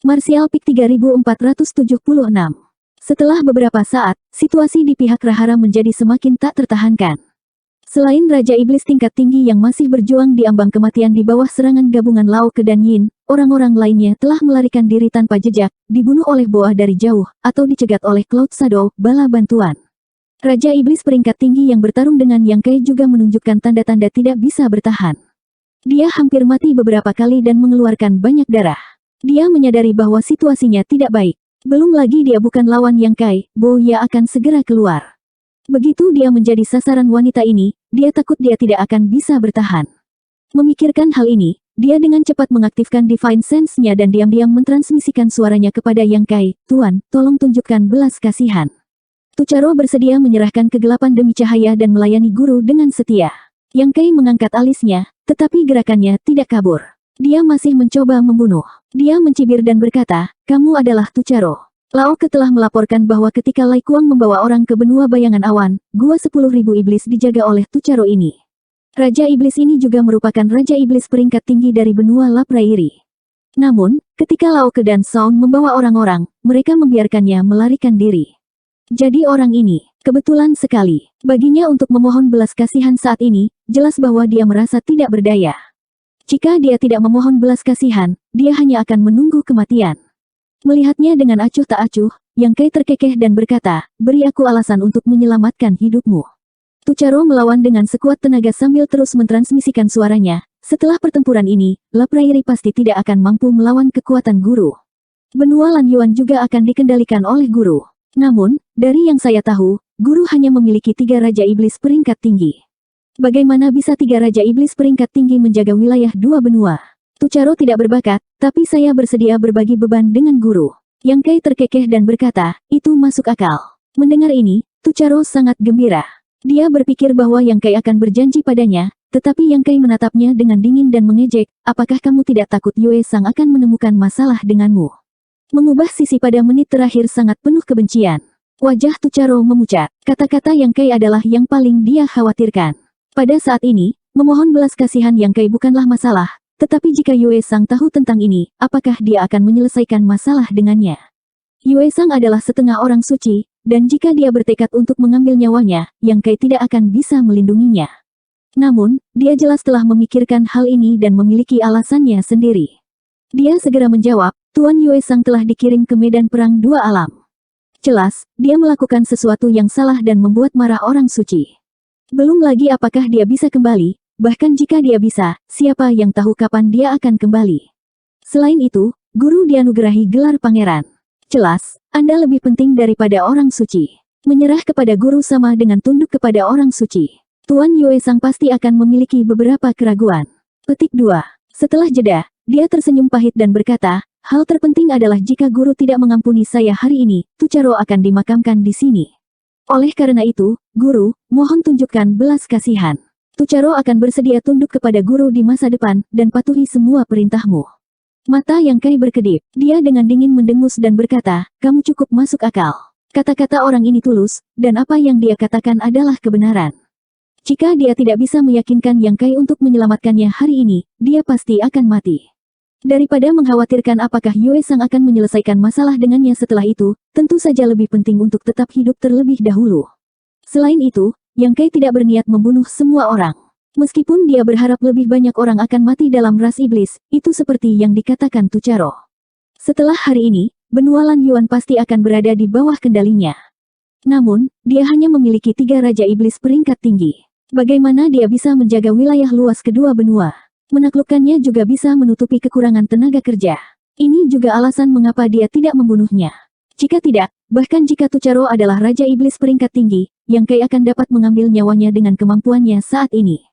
Martial Peak 3476. Setelah beberapa saat, situasi di pihak Rahara menjadi semakin tak tertahankan. Selain Raja Iblis tingkat tinggi yang masih berjuang di ambang kematian di bawah serangan gabungan Lao Ke dan Yin, orang-orang lainnya telah melarikan diri tanpa jejak, dibunuh oleh Boa dari jauh, atau dicegat oleh Cloud Shadow, bala bantuan. Raja Iblis peringkat tinggi yang bertarung dengan Yang Kai juga menunjukkan tanda-tanda tidak bisa bertahan. Dia hampir mati beberapa kali dan mengeluarkan banyak darah. Dia menyadari bahwa situasinya tidak baik. Belum lagi dia bukan lawan Yang Kai, Bo Ya akan segera keluar. Begitu dia menjadi sasaran wanita ini, dia takut dia tidak akan bisa bertahan. Memikirkan hal ini, dia dengan cepat mengaktifkan Divine Sense-nya dan diam-diam mentransmisikan suaranya kepada Yang Kai, "Tuan, tolong tunjukkan belas kasihan." Tucharo bersedia menyerahkan kegelapan demi cahaya dan melayani guru dengan setia. Yang Kai mengangkat alisnya, tetapi gerakannya tidak kabur. Dia masih mencoba membunuh. Dia mencibir dan berkata, "Kamu adalah Tucharo." Lao Ke telah melaporkan bahwa ketika Lai Kuang membawa orang ke benua bayangan awan, gua 10.000 iblis dijaga oleh Tucharo ini. Raja Iblis ini juga merupakan Raja Iblis peringkat tinggi dari benua La Prairie. Namun, ketika Lao Ke dan Sound membawa orang-orang, mereka membiarkannya melarikan diri. Jadi orang ini, kebetulan sekali, baginya untuk memohon belas kasihan saat ini, jelas bahwa dia merasa tidak berdaya. Jika dia tidak memohon belas kasihan, dia hanya akan menunggu kematian. Melihatnya dengan acuh tak acuh, Yang Kai terkekeh dan berkata, "Beri aku alasan untuk menyelamatkan hidupmu." Tucharo melawan dengan sekuat tenaga sambil terus mentransmisikan suaranya. Setelah pertempuran ini, La Prairie pasti tidak akan mampu melawan kekuatan guru. Benua Lan Yuan juga akan dikendalikan oleh guru. Namun, dari yang saya tahu, guru hanya memiliki 3 Raja Iblis peringkat tinggi. Bagaimana bisa 3 Raja Iblis peringkat tinggi menjaga wilayah 2 benua? Tucharo tidak berbakat, tapi saya bersedia berbagi beban dengan guru. Yang Kai terkekeh dan berkata, "Itu masuk akal." Mendengar ini, Tucharo sangat gembira. Dia berpikir bahwa Yang Kai akan berjanji padanya, tetapi Yang Kai menatapnya dengan dingin dan mengejek, "Apakah kamu tidak takut Yue Sang akan menemukan masalah denganmu?" Mengubah sisi pada menit terakhir sangat penuh kebencian. Wajah Tucharo memucat. Kata-kata Yang Kai adalah yang paling dia khawatirkan. Pada saat ini, memohon belas kasihan Yang Kai bukanlah masalah, tetapi jika Yue Sang tahu tentang ini, apakah dia akan menyelesaikan masalah dengannya? Yue Sang adalah setengah orang suci, dan jika dia bertekad untuk mengambil nyawanya, Yang Kai tidak akan bisa melindunginya. Namun, dia jelas telah memikirkan hal ini dan memiliki alasannya sendiri. Dia segera menjawab, "Tuan Yue Sang telah dikirim ke medan perang 2 alam." Jelas, dia melakukan sesuatu yang salah dan membuat marah orang suci. Belum lagi apakah dia bisa kembali, bahkan jika dia bisa, siapa yang tahu kapan dia akan kembali. Selain itu, guru dianugerahi gelar pangeran. Jelas, Anda lebih penting daripada orang suci. Menyerah kepada guru sama dengan tunduk kepada orang suci. Tuan Yue Sang pasti akan memiliki beberapa keraguan. Petik 2. Setelah jeda, dia tersenyum pahit dan berkata, "Hal terpenting adalah jika guru tidak mengampuni saya hari ini, Tucharo akan dimakamkan di sini. Oleh karena itu, guru, mohon tunjukkan belas kasihan." Tucharo akan bersedia tunduk kepada guru di masa depan, dan patuhi semua perintahmu. Mata Yang Kai berkedip. Dia dengan dingin mendengus dan berkata, "Kamu cukup masuk akal." Kata-kata orang ini tulus, dan apa yang dia katakan adalah kebenaran. Jika dia tidak bisa meyakinkan Yang Kai untuk menyelamatkannya hari ini, dia pasti akan mati. Daripada mengkhawatirkan apakah Yue Sang akan menyelesaikan masalah dengannya setelah itu, tentu saja lebih penting untuk tetap hidup terlebih dahulu. Selain itu, Yang Kai tidak berniat membunuh semua orang. Meskipun dia berharap lebih banyak orang akan mati dalam ras iblis, itu seperti yang dikatakan Tucharo. Setelah hari ini, benua Lan Yuan pasti akan berada di bawah kendalinya. Namun, dia hanya memiliki 3 Raja Iblis peringkat tinggi. Bagaimana dia bisa menjaga wilayah luas kedua benua? Menaklukkannya juga bisa menutupi kekurangan tenaga kerja. Ini juga alasan mengapa dia tidak membunuhnya. Jika tidak, bahkan jika Tucharo adalah Raja Iblis peringkat tinggi, Yang Kai akan dapat mengambil nyawanya dengan kemampuannya saat ini.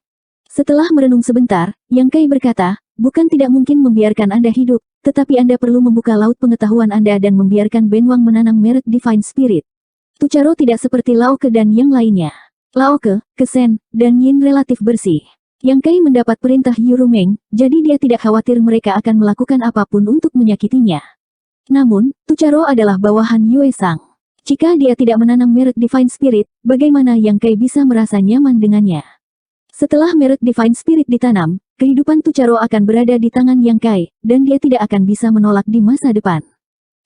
Setelah merenung sebentar, Yang Kai berkata, "Bukan tidak mungkin membiarkan Anda hidup, tetapi Anda perlu membuka laut pengetahuan Anda dan membiarkan Ben Wang menanam merek Divine Spirit." Tucharo tidak seperti Lao Ke dan yang lainnya. Lao Ke, Kesen, dan Yin relatif bersih. Yang Kai mendapat perintah Yurumeng, jadi dia tidak khawatir mereka akan melakukan apapun untuk menyakitinya. Namun, Tucharo adalah bawahan Yue Sang. Jika dia tidak menanam merek Divine Spirit, bagaimana Yang Kai bisa merasa nyaman dengannya? Setelah merek Divine Spirit ditanam, kehidupan Tucharo akan berada di tangan Yang Kai, dan dia tidak akan bisa menolak di masa depan.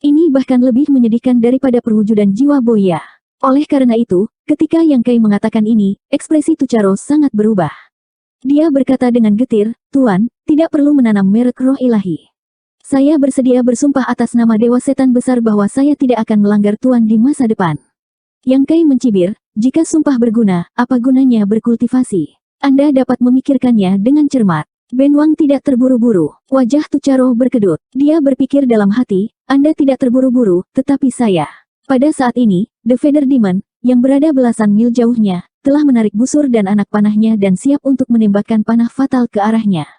Ini bahkan lebih menyedihkan daripada perwujudan jiwa Boya. Oleh karena itu, ketika Yang Kai mengatakan ini, ekspresi Tucharo sangat berubah. Dia berkata dengan getir, "Tuan, tidak perlu menanam merek roh ilahi. Saya bersedia bersumpah atas nama Dewa Setan Besar bahwa saya tidak akan melanggar Tuan di masa depan." Yang Kai mencibir, "Jika sumpah berguna, apa gunanya berkultivasi? Anda dapat memikirkannya dengan cermat." Ben Wang tidak terburu-buru. Wajah Tucharo berkedut. Dia berpikir dalam hati, "Anda tidak terburu-buru, tetapi saya." Pada saat ini, The Feather Demon, yang berada belasan mil jauhnya, telah menarik busur dan anak panahnya dan siap untuk menembakkan panah fatal ke arahnya.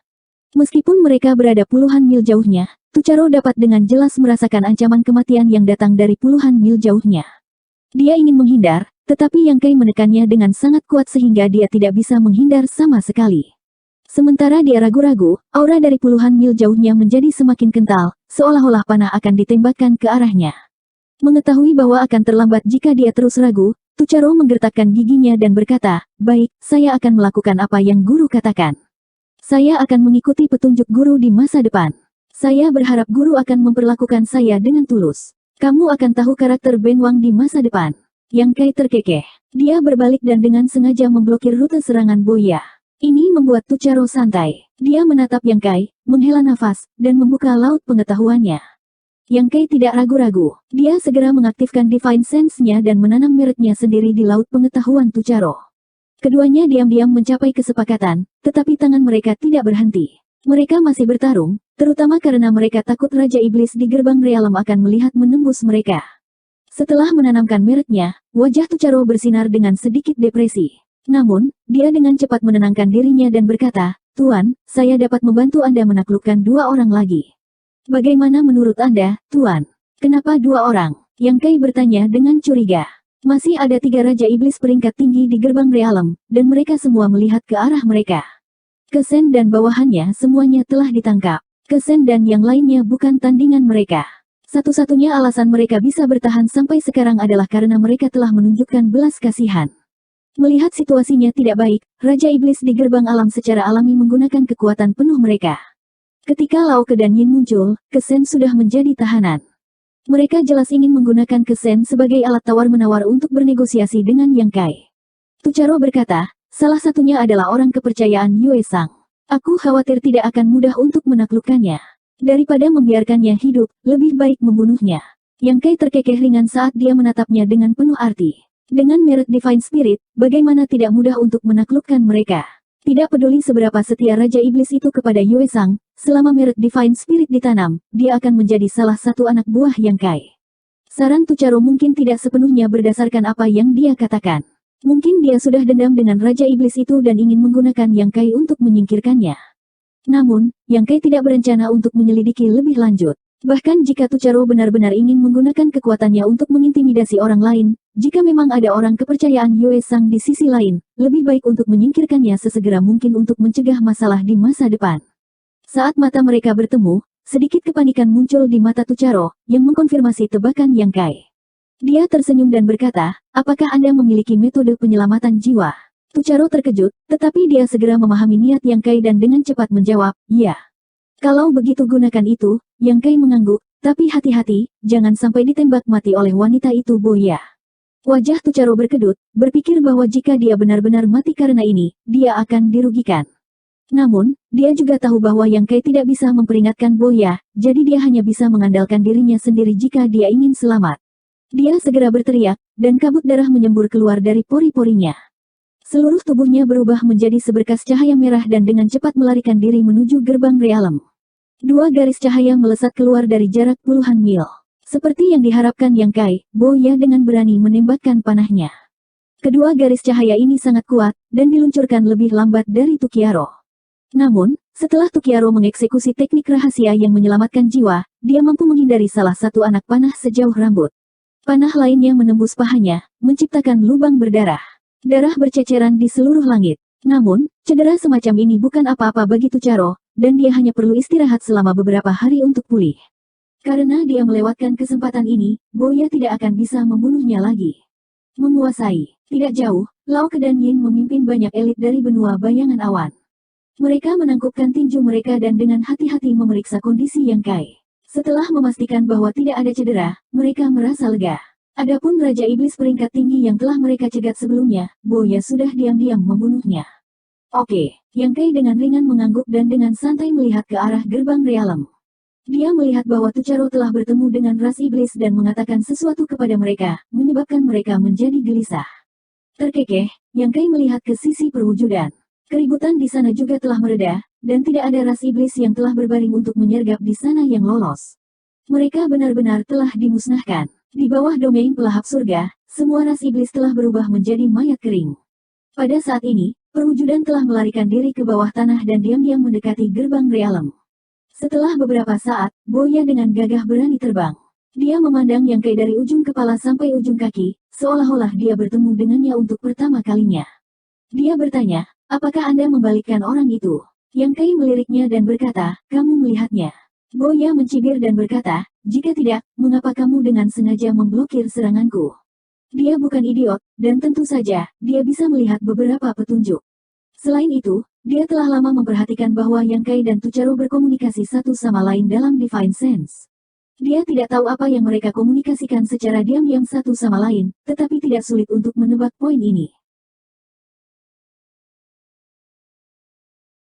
Meskipun mereka berada puluhan mil jauhnya, Tucharo dapat dengan jelas merasakan ancaman kematian yang datang dari puluhan mil jauhnya. Dia ingin menghindar, tetapi Yang Kai menekannya dengan sangat kuat sehingga dia tidak bisa menghindar sama sekali. Sementara dia ragu-ragu, aura dari puluhan mil jauhnya menjadi semakin kental, seolah-olah panah akan ditembakkan ke arahnya. Mengetahui bahwa akan terlambat jika dia terus ragu, Tucharo menggertakkan giginya dan berkata, "Baik, saya akan melakukan apa yang guru katakan. Saya akan mengikuti petunjuk guru di masa depan. Saya berharap guru akan memperlakukan saya dengan tulus. Kamu akan tahu karakter Ben Wang di masa depan." Yang Kai terkekeh. Dia berbalik dan dengan sengaja memblokir rute serangan Boya. Ini membuat Tucharo santai. Dia menatap Yang Kai, menghela nafas, dan membuka laut pengetahuannya. Yang Kai tidak ragu-ragu. Dia segera mengaktifkan Divine Sense-nya dan menanam mereknya sendiri di laut pengetahuan Tucharo. Keduanya diam-diam mencapai kesepakatan, tetapi tangan mereka tidak berhenti. Mereka masih bertarung, terutama karena mereka takut Raja Iblis di gerbang realem akan melihat menembus mereka. Setelah menanamkan mereknya, wajah Tucharo bersinar dengan sedikit depresi. Namun, dia dengan cepat menenangkan dirinya dan berkata, "Tuan, saya dapat membantu Anda menaklukkan 2 orang lagi." "Bagaimana menurut Anda, Tuan? Kenapa 2 orang?" Yang Kai bertanya dengan curiga. Masih ada 3 Raja Iblis peringkat tinggi di gerbang realem, dan mereka semua melihat ke arah mereka. Kesen dan bawahannya semuanya telah ditangkap. Kesen dan yang lainnya bukan tandingan mereka. Satu-satunya alasan mereka bisa bertahan sampai sekarang adalah karena mereka telah menunjukkan belas kasihan. Melihat situasinya tidak baik, Raja Iblis di gerbang alam secara alami menggunakan kekuatan penuh mereka. Ketika Lao Ke dan Yin muncul, Kesen sudah menjadi tahanan. Mereka jelas ingin menggunakan Kesen sebagai alat tawar-menawar untuk bernegosiasi dengan Yang Kai. Tucharo berkata, "Salah satunya adalah orang kepercayaan Yue Sang. Aku khawatir tidak akan mudah untuk menaklukkannya. Daripada membiarkannya hidup, lebih baik membunuhnya." Yang Kai terkekeh ringan saat dia menatapnya dengan penuh arti. Dengan merek Divine Spirit, bagaimana tidak mudah untuk menaklukkan mereka. Tidak peduli seberapa setia Raja Iblis itu kepada Yue Sang, selama merek Divine Spirit ditanam, dia akan menjadi salah satu anak buah Yang Kai. Saran Tucharo mungkin tidak sepenuhnya berdasarkan apa yang dia katakan. Mungkin dia sudah dendam dengan Raja Iblis itu dan ingin menggunakan Yang Kai untuk menyingkirkannya. Namun, Yang Kai tidak berencana untuk menyelidiki lebih lanjut. Bahkan jika Tucharo benar-benar ingin menggunakan kekuatannya untuk mengintimidasi orang lain, jika memang ada orang kepercayaan Yue Sang di sisi lain, lebih baik untuk menyingkirkannya sesegera mungkin untuk mencegah masalah di masa depan. Saat mata mereka bertemu, sedikit kepanikan muncul di mata Tucharo, yang mengkonfirmasi tebakan Yang Kai. Dia tersenyum dan berkata, "Apakah Anda memiliki metode penyelamatan jiwa?" Tucharo terkejut, tetapi dia segera memahami niat Yang Kai dan dengan cepat menjawab, "Iya." "Kalau begitu gunakan itu." Yang Kai mengangguk, "Tapi hati-hati, jangan sampai ditembak mati oleh wanita itu Boya." Wajah Tucharo berkedut, berpikir bahwa jika dia benar-benar mati karena ini, dia akan dirugikan. Namun, dia juga tahu bahwa Yang Kai tidak bisa memperingatkan Boya, jadi dia hanya bisa mengandalkan dirinya sendiri jika dia ingin selamat. Dia segera berteriak, dan kabut darah menyembur keluar dari pori-porinya. Seluruh tubuhnya berubah menjadi seberkas cahaya merah dan dengan cepat melarikan diri menuju gerbang realem. 2 garis cahaya melesat keluar dari jarak puluhan mil. Seperti yang diharapkan Yang Kai, Boya dengan berani menembakkan panahnya. Kedua garis cahaya ini sangat kuat, dan diluncurkan lebih lambat dari Tukiaro. Namun, setelah Tukiaro mengeksekusi teknik rahasia yang menyelamatkan jiwa, dia mampu menghindari salah satu anak panah sejauh rambut. Panah lainnya menembus pahanya, menciptakan lubang berdarah. Darah berceceran di seluruh langit. Namun, cedera semacam ini bukan apa-apa bagi Tucharo, dan dia hanya perlu istirahat selama beberapa hari untuk pulih. Karena dia melewatkan kesempatan ini, Boya tidak akan bisa membunuhnya lagi. Menguasai. Tidak jauh, Lao Ke dan Yin memimpin banyak elit dari benua bayangan awan. Mereka menangkupkan tinju mereka dan dengan hati-hati memeriksa kondisi Yang Kai. Setelah memastikan bahwa tidak ada cedera, mereka merasa lega. Adapun Raja Iblis peringkat tinggi yang telah mereka cegat sebelumnya, Boya sudah diam-diam membunuhnya. Oke, Yang Kai dengan ringan mengangguk dan dengan santai melihat ke arah gerbang realem. Dia melihat bahwa Tucharo telah bertemu dengan ras iblis dan mengatakan sesuatu kepada mereka, menyebabkan mereka menjadi gelisah. Terkekeh, Yang Kai melihat ke sisi perwujudan. Keributan di sana juga telah mereda, dan tidak ada ras iblis yang telah berbaring untuk menyergap di sana yang lolos. Mereka benar-benar telah dimusnahkan. Di bawah domain pelahap surga, semua ras iblis telah berubah menjadi mayat kering. Pada saat ini, perwujudan telah melarikan diri ke bawah tanah dan diam-diam mendekati gerbang realem. Setelah beberapa saat, Boya dengan gagah berani terbang. Dia memandang Yang Kai dari ujung kepala sampai ujung kaki, seolah-olah dia bertemu dengannya untuk pertama kalinya. Dia bertanya, apakah Anda membalikkan orang itu? Yang Kai meliriknya dan berkata, kamu melihatnya. Boya mencibir dan berkata, jika tidak, mengapa kamu dengan sengaja memblokir seranganku? Dia bukan idiot, dan tentu saja, dia bisa melihat beberapa petunjuk. Selain itu, dia telah lama memperhatikan bahwa Yang Kai dan Tucharo berkomunikasi satu sama lain dalam Divine Sense. Dia tidak tahu apa yang mereka komunikasikan secara diam-diam satu sama lain, tetapi tidak sulit untuk menebak poin ini.